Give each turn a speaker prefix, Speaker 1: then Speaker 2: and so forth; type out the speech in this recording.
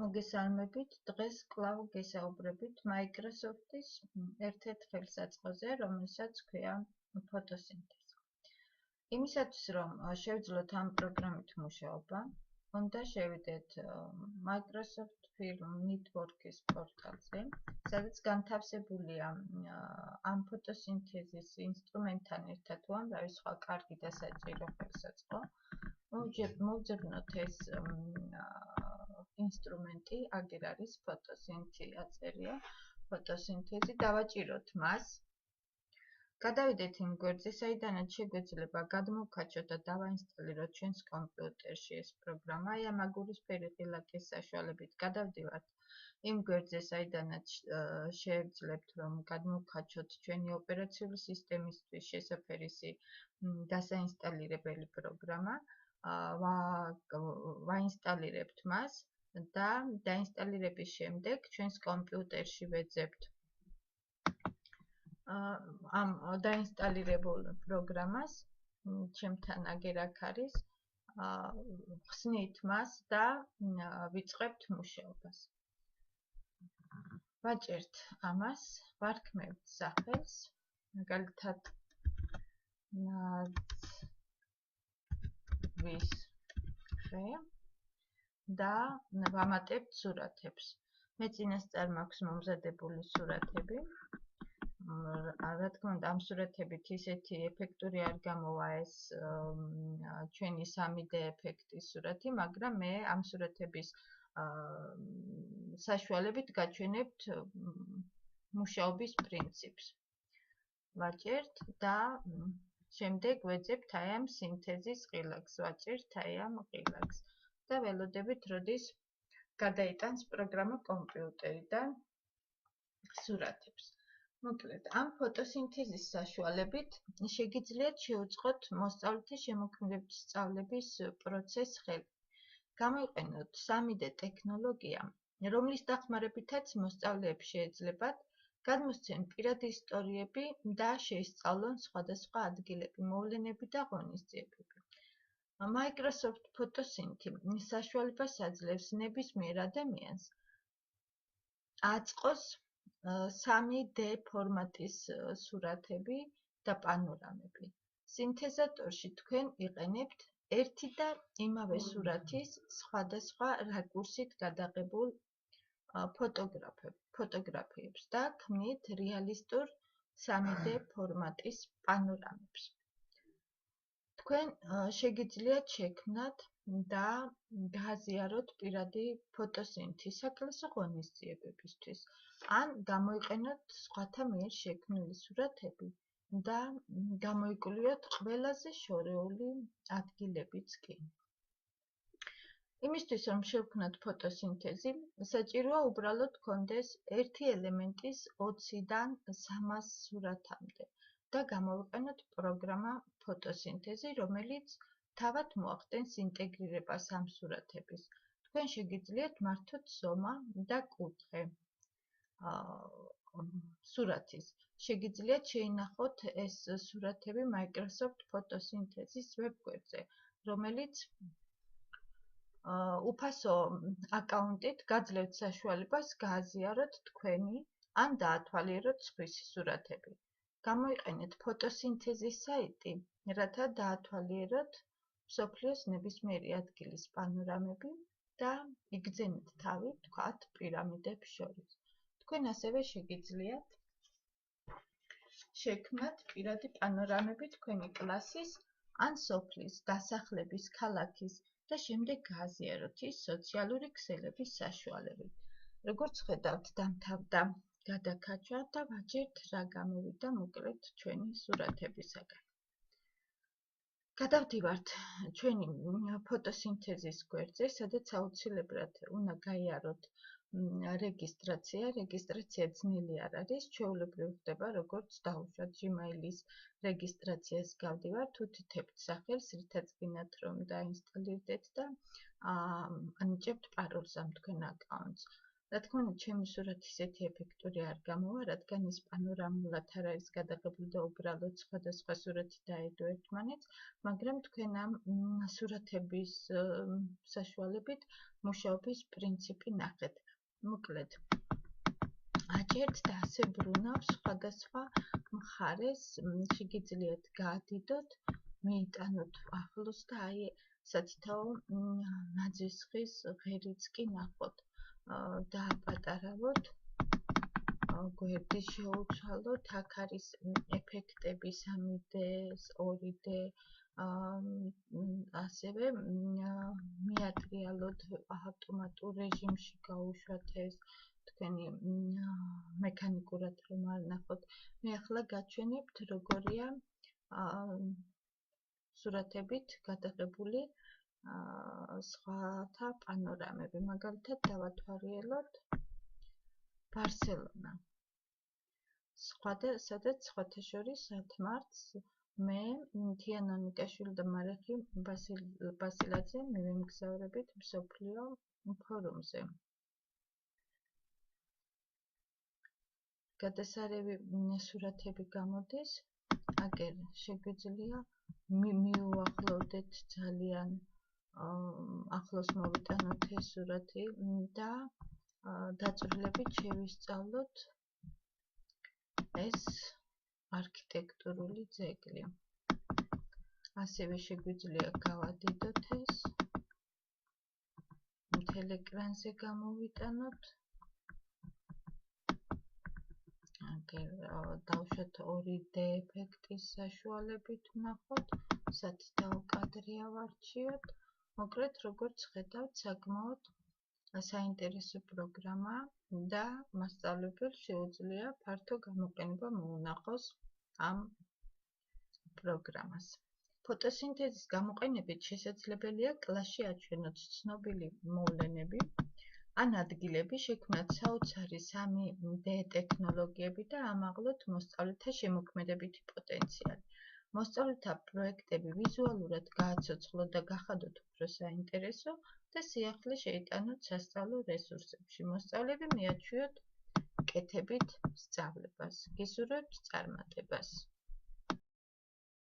Speaker 1: მოგესალმებით. დღეს კვლავ გესაუბრებით Microsoft-ის ერთ-ერთ ხელსაწყოზე, რომელსაც ქვია ფოტოსინთეზი. იმისათვის, რომ შევძლოთ ამ პროგრამით მუშაობა, უნდა შევიდეთ Microsoft Film Network-ის პორტალზე, სადაც განთავსებულია ამ ფოტოსინთეზის ინსტრუმენტთან ერთად უამრავი სხვა კარგი და საჭირო ხელსაწყო. მოვძებნოთ ეს ინსტრუმენტი, აგერ არის ფოტოსინთეზი, აწერია ფოტოსინთეზი, დავაჭიროთ მას. გადავიდეთ იმ გვერდზე, საიდანაც შეგვეძლება გადმოვქაჩოთ და დავაინსტალიროთ ჩვენს კომპიუტერში ეს პროგრამა. აი ამ აგურისფერი ღილაკის საშუალებით გადავდივართ იმ გვერდზე, საიდანაც შეეძლებთ, რომ გადმოვქაჩოთ ჩვენი ოპერაციული სისტემისთვის შესაფერისი დასაინსტალირებელი პროგრამა. ვაინსტალირებთ მას და დაინსტალირების შემდეგ ჩვენს კომპიუტერში ვეძებთ ამ დაინსტალირებულ პროგრამას, ჩემთან აგერ აქ არის, ხსნით მას და ვიწყებთ მუშაობას. ვაჭერთ ამას, ვარქმევთ სახელს, მაგალითად ვის ხე და ვამატებთ სურათებს. მე წინასწარ მაქვს მომზადებული სურათები. რა თქმა უნდა, ამ სურათებით ისეთი ეფექტური არ გამოვა ეს ჩვენი 3D ეფექტის სურათი, მაგრამ მე ამ სურათების საშუალებით გაჩვენებთ მუშაობის პრინციპს. ვაჭერთ და შემდეგ ვეძებთ აი ამ სინთეზის ღილაკს, ვაჭერთ აი ამ ღილაკს და ველოდებით, როდის გადაიტანს პროგრამა კომპიუტერიდან სურათებს. მოკლედ, ამ ფოტოსინთეზის საშუალებით შეგიძლიათ შეუწყოთ მოსწავლეთა შემოქმედებითი სწავლების პროცესს ხელი. გამოიყენოთ 3D ტექნოლოგია, რომლის დახმარებითაც მოსწავლეებს შეეძლებათ გადმოსცენ პირადი ისტორიები და შეისწავლონ სხვადასხვა ადგილები, მოვლენები და ღონისძიებები. Microsoft Photosynth საშუალებას აძლევს ნებისმიერ ადამიანს აწყოს 3D ფორმატის სურათები და პანორამები. სინთეზატორში თქვენ იყენებთ ერთი და იმავე სურათის სხვადასხვა რაკურსით გადაღებულ ფოტოგრაფიებს და ქმნით რეალისტურ 3D ფორმატის პანორამებს. თქვენ შეგიძლიათ შექმნათ და გააზიაროთ პირადი ფოტოსინთეზი საკლასო ღონისძიებებისთვის, ან გამოიყენოთ სხვათა მიერ შექმნილი სურათები და გამოიკლიოთ ყველაზე შორეული ადგილებიც კი. იმისთვის, რომ შევქმნათ ფოტოსინთეზი, საჭიროა უბრალოდ გქონდეს ერთი ელემენტის 20-დან 300 სურათამდე და გამოვიყენოთ პროგრამა ფოტოსინთეზი, რომელიც თავად მოახდენს ინტეგრირებას ამ სურათების. თქვენ შეგიძლიათ მართოთ ზომა და კუთხე სურათის. შეგიძლიათ შეინახოთ ეს სურათები Microsoft Photosynthesis ვებგვერდზე, რომელიც უფასო აკაუნტით გაძლევთ საშუალებას გააზიაროთ თქვენი ან დაათვალიეროთ სხვისი სურათები. გამოიყენეთ ფოტოსინთეზის საიტი, რათა დაათვალიეროთ მსოფლიოს ნებისმიერი ადგილის პანორამები და იგრძენით თავი, თქვათ, პირამიდებს შორის. თქვენ ასევე შეგიძლიათ შექმნათ პირადი პანორამები თქვენი კლასის ან სოფლის, დასახლების, ქალაქის და შემდეგ გააზიაროთ ის სოციალური ქსელების საშუალებით. როგორც ხედავთ, დამთავრდა გადაკაჩვა და ვაჭერთ რა გამოვიდა მოკლედ ჩვენი სურათებისაგან. გადავდივართ ჩვენი ფოტოსინთეზის გვერდზე, სადაც აუცილებლად უნდა გაიაროთ რეგისტრაცია. რეგისტრაცია ძნელი არ არის, ჩვეულებრივ ხდება, როგორც დაუშვათ Gmail-ის რეგისტრაციას გავდივართ, უთითებთ სახელს, რითაც გინდათ რომ დაინსტალირდეთ და ანიჭებთ პაროლს ამ თქვენ აკაუნტს. რა თქმა უნდა, ჩემი სურათი ისეთი ეფექტური არ გამოვა, რადგან ის პანორამულად არ არის გადაღებული და უბრალოდ სხვადასხვა სურათი დაედო ერთმანეთს, მაგრამ თქვენ ამ სურათების საშუალებით მუშაობის პრინციპი ნახეთ. მოკლედ, აჭერთ და ასე ბრუნავს სხვადასხვა მხარეს, შეგიძლიათ გაადიდოთ, მიიტანოთ ახლოს და აი სათითაო ნაძვისხის ღერიც კი ნახოთ. დააპატარავოთ, გვერდი შეუცვალოთ, აქ არის ეფექტები 3D, 2D, ასევე მიატრიალოთ ავტომატურ რეჟიმში გაუშვათ ეს თქვენი მექანიკურად რომ არ ნახოთ. მე ახლა გაჩვენებთ როგორია სურათებით გადაღებული სხვათა პანორამები. მაგალითად დავათვალიეროთ ბარსელონა. სადაც სხვათა შორის ათმარცს მე თიანა ნიკაშვილი და მარეხი ბასილაძე მივემგზავრებით მსოფლიო ფორუმზე. გადასარევი სურათები გამოდის, აგერ შეგვიძლია მიუახლოვდეთ ძალიან ახლოს მოვიტანოთ ეს სურათი და დაწვრილებით შევისწავლოთ ეს არქიტექტურული ძეგლი. ასევე შეგვიძლია გავადიდოთ ეს, მთელ ეკრანზე გამოვიტანოთ. აგერ დავუშვათ 2D ეფექტის საშუალებით ვნახოთ, სათითაო კადრი ავარჩიოთ. მოკლედ, როგორც ხედავთ, საკმაოდ საინტერესო პროგრამაა და მასწავლებელს შეუძლია ფართო გამოყენება მოუნახოს ამ პროგრამას. ფოტოსინთეზის გამოყენებით შესაძლებელია კლასში აჩვენოთ ცნობილი მოვლენები ან ადგილები, შექმნათ საოცარი 3D ტექნოლოგიები და ამაღლოთ მოსწავლეთა შემოქმედებითი პოტენციალი. მოსწავლეთა პროექტები ვიზუალურად გააცოცხლოთ და გახადოთ უფრო საინტერესო და სიახლე შეიტანოთ სასწავლო რესურსებში. მოსწავლეები მიაჩვიოთ კეთებით სწავლებას. გისურვებთ წარმატებას.